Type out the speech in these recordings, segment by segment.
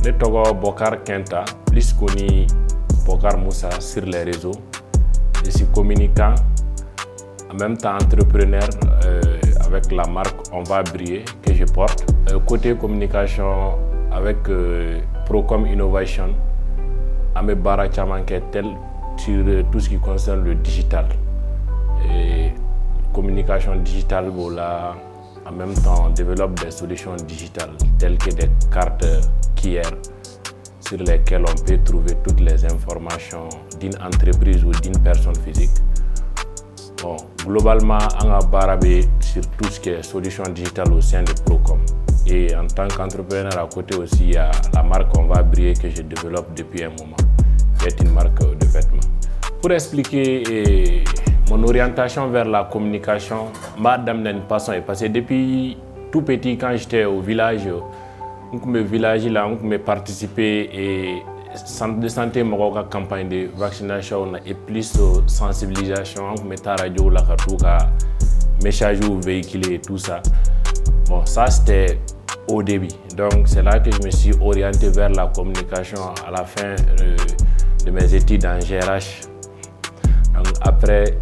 Ne togo Bokar Kenta, plus connu Bokar Moussa sur les réseaux. Je suis communicant, en même temps entrepreneur avec la marque On va briller que je porte. Côté communication avec Procom Innovation, Ame Bara Chamanketel sur tout ce qui concerne le digital. Et communication digitale, voilà. En même temps, on développe des solutions digitales telles que des cartes QR sur lesquelles on peut trouver toutes les informations d'une entreprise ou d'une personne physique. Bon, globalement, on a barabé sur tout ce qui est solutions digitales au sein de Procom. Et en tant qu'entrepreneur, à côté aussi, il y a la marque On va briller que je développe depuis un moment, qui est une marque de vêtements. Pour expliquer mon orientation vers la communication, madame parce que depuis tout petit, quand j'étais au village, on participé et centre de santé ma campagne de vaccination et plus de sensibilisation, on met la radio là tout message véhiculé et tout ça. Bon, ça c'était au début. Donc c'est là que je me suis orienté vers la communication à la fin de mes études en GRH. Donc, après,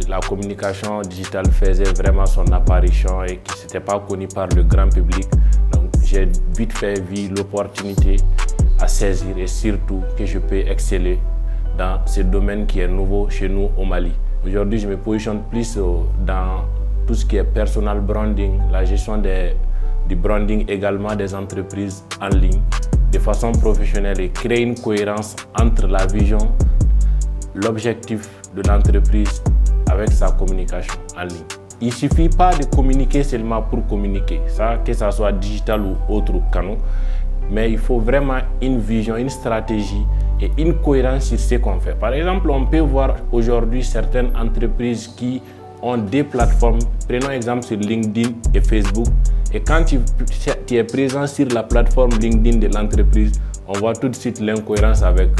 la communication digitale faisait vraiment son apparition et qui n'était pas connue par le grand public. Donc, j'ai vite fait vu l'opportunité à saisir et surtout que je peux exceller dans ce domaine qui est nouveau chez nous au Mali. Aujourd'hui, je me positionne plus dans tout ce qui est personal branding, la gestion du branding également des entreprises en ligne de façon professionnelle et créer une cohérence entre la vision, l'objectif de l'entreprise avec sa communication en ligne. Il ne suffit pas de communiquer seulement pour communiquer, ça, que ce soit digital ou autre canal, mais il faut vraiment une vision, une stratégie et une cohérence sur ce qu'on fait. Par exemple, on peut voir aujourd'hui certaines entreprises qui ont des plateformes, prenons exemple sur LinkedIn et Facebook, et quand tu es présent sur la plateforme LinkedIn de l'entreprise, on voit tout de suite l'incohérence avec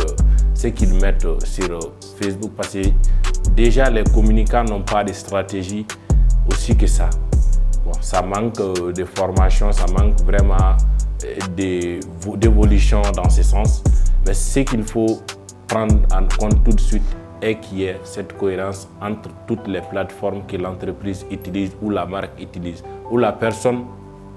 ce qu'ils mettent sur Facebook parce que déjà les communicants n'ont pas de stratégie aussi que ça. Bon, ça manque de formation, ça manque vraiment d'évolution dans ce sens. Mais ce qu'il faut prendre en compte tout de suite est qu'il y ait cette cohérence entre toutes les plateformes que l'entreprise utilise ou la marque utilise ou la personne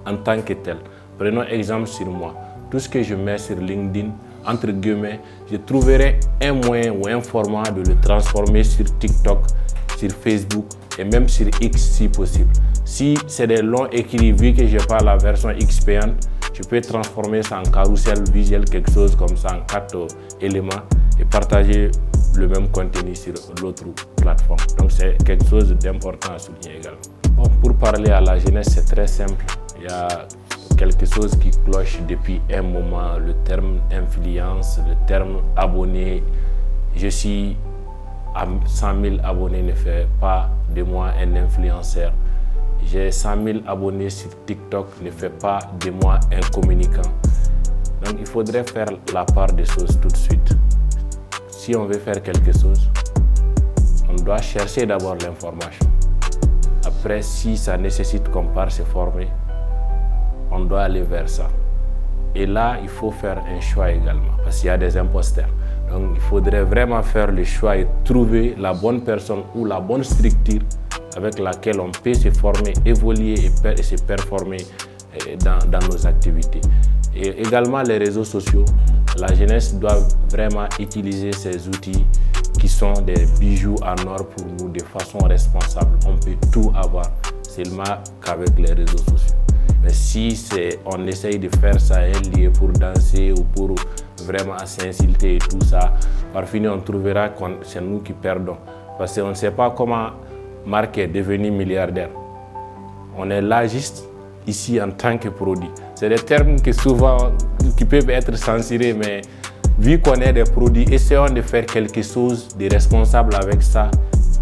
en tant que telle. Prenons exemple sur moi. Tout ce que je mets sur LinkedIn, entre guillemets, je trouverai un moyen ou un format de le transformer sur TikTok, sur Facebook et même sur X si possible. Si c'est des longs écrits, vu que je n'ai pas la version X payante, je peux transformer ça en carrousel visuel, quelque chose comme ça, en 4 éléments et partager le même contenu sur l'autre plateforme. Donc c'est quelque chose d'important à souligner également. Bon, pour parler à la jeunesse, c'est très simple. Il y a quelque chose qui cloche depuis un moment, le terme influence, le terme abonné. Je suis à 100 000 abonnés, ne fait pas de moi un influenceur. J'ai 100 000 abonnés sur TikTok, ne fait pas de moi un communicant. Donc il faudrait faire la part des choses tout de suite. Si on veut faire quelque chose, on doit chercher d'abord l'information. Après, si ça nécessite qu'on parte se former, on doit aller vers ça. Et là, il faut faire un choix également, parce qu'il y a des imposteurs. Donc, il faudrait vraiment faire le choix et trouver la bonne personne ou la bonne structure avec laquelle on peut se former, évoluer et se performer dans nos activités. Et également les réseaux sociaux. La jeunesse doit vraiment utiliser ces outils qui sont des bijoux en or pour nous de façon responsable. On peut tout avoir seulement qu'avec les réseaux sociaux. Mais si on essaye de faire ça un lieu pour danser ou pour vraiment s'insulter et tout ça, par finir on trouvera que c'est nous qui perdons. Parce qu'on ne sait pas comment Marc est devenu milliardaire. On est là juste ici en tant que produit. C'est des termes qui souvent qui peuvent être censurés, mais vu qu'on est des produits, essayons de faire quelque chose de responsable avec ça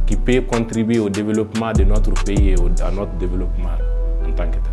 qui peut contribuer au développement de notre pays et à notre développement en tant que tel.